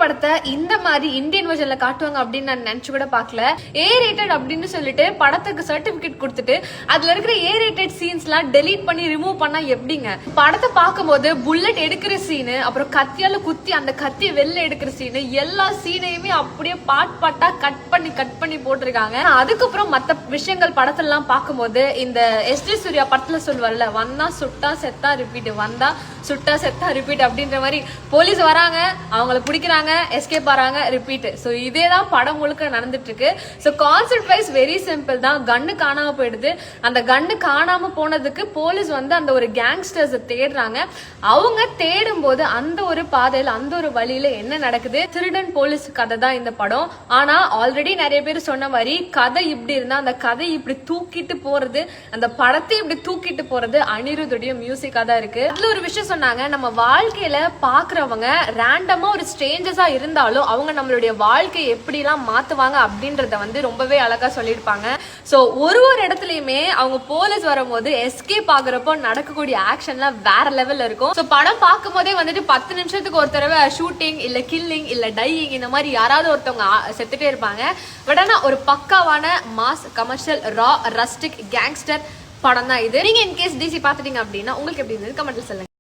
படத்தை இந்த மாதிரி இந்தியன் வெர்ஷன்ல காட்டுவாங்க அப்படின்னு நான் நினைச்சு கூட பார்க்கல. ஏ ரேட்டட் அப்படின்னு சொல்லிட்டு படத்துக்கு சர்டிபிகேட் கொடுத்துட்டு அதுல இருக்கிற ஏ ரேட்டட் சீன்ஸ் எல்லாம் டெலீட் பண்ணி ரிமூவ் பண்ணா எப்படிங்க? படத்தை பார்க்கும்போது புல்லட் எடுக்கிற சீனு, அப்புறம் கத்தியால குத்தி அந்த கத்தியை வெளில எடுக்கிற சீனு, எல்லா சீனையுமே அப்படியே பாட்டா கட் பண்ணி போட்டிருக்காங்க. அதுக்கப்புறம் மத்த விஷயங்கள் படத்துல எல்லாம் பார்க்கும்போது இந்த எஸ்டி சூர்யா படத்துல சொல்லுவார்ல, வந்தா சுட்டா செத்தா ரிப்பீட், வந்தா சுட்டா செத்தா ரிப்பீட் அப்படின்ற மாதிரி போலீஸ் வராங்க, அவங்கள பிடிக்கிறாங்க, எஸ்கேப் ஆறாங்க, ரிப்பீட். ஸோ இதே தான் படம் முழுக்க நடந்துட்டு இருக்கு. So concept wise very simple தான். கன்னு காணாம போயிடுது. அந்த கன்னு காணாம போனதுக்கு போலீஸ் வந்து அந்த ஒரு கேங்ஸ்டர்ஸ் தேடுறாங்க. அவங்க தேடும் போது அந்த ஒரு பாதையில அந்த ஒரு வழியில என்ன நடக்குது, திருடன் போலீஸ் கதை தான் இந்த படம். ஆனா ஆல்ரெடி நிறைய பேர் சொன்ன மாதிரி கதை இப்படி இருந்தா அந்த கதை இப்படி தூக்கிட்டு போறது, அந்த படத்தை இப்படி தூக்கிட்டு போறது அனிருத்துடைய மியூசிக்கா தான் இருக்கு. அதுல ஒரு விஷயம் சொன்னாங்க, நம்ம வாழ்க்கையில பாக்குறவங்க ரேண்டமா ஒரு ஸ்ட்ரேஞ்சர்ஸா இருந்தாலும் அவங்க நம்மளுடைய வாழ்க்கையை எப்படி எல்லாம் மாத்துவாங்க அப்படின்றத வந்து ரொம்பவே அழகா சொல்லியிருப்பாங்க. சோ ஒரு இடத்துலயுமே அவங்க போலீஸ் வரும்போது எஸ்கேப் ஆகுறப்போ நடக்கக்கூடிய ஆக்ஷன்லாம் வேற லெவல்ல இருக்கும். சோ படம் பார்க்கும் போதே வந்துட்டு 10 நிமிஷத்துக்கு ஒரு தடவை ஷூட்டிங் இல்ல கில்லிங் இல்ல டையிங் இந்த மாதிரி யாராவது ஒருத்தவங்க செத்துட்டே இருப்பாங்க. பட் ஆனா ஒரு பக்காவான மாஸ் கமர்ஷியல் ரா ரஸ்டிக் கேங்ஸ்டர் படம் தான் இது. நீங்க இன்கேஸ் டிசி பாத்துட்டீங்க அப்படின்னா உங்களுக்கு எப்படி இருந்தது கமெண்ட்ல சொல்லுங்க.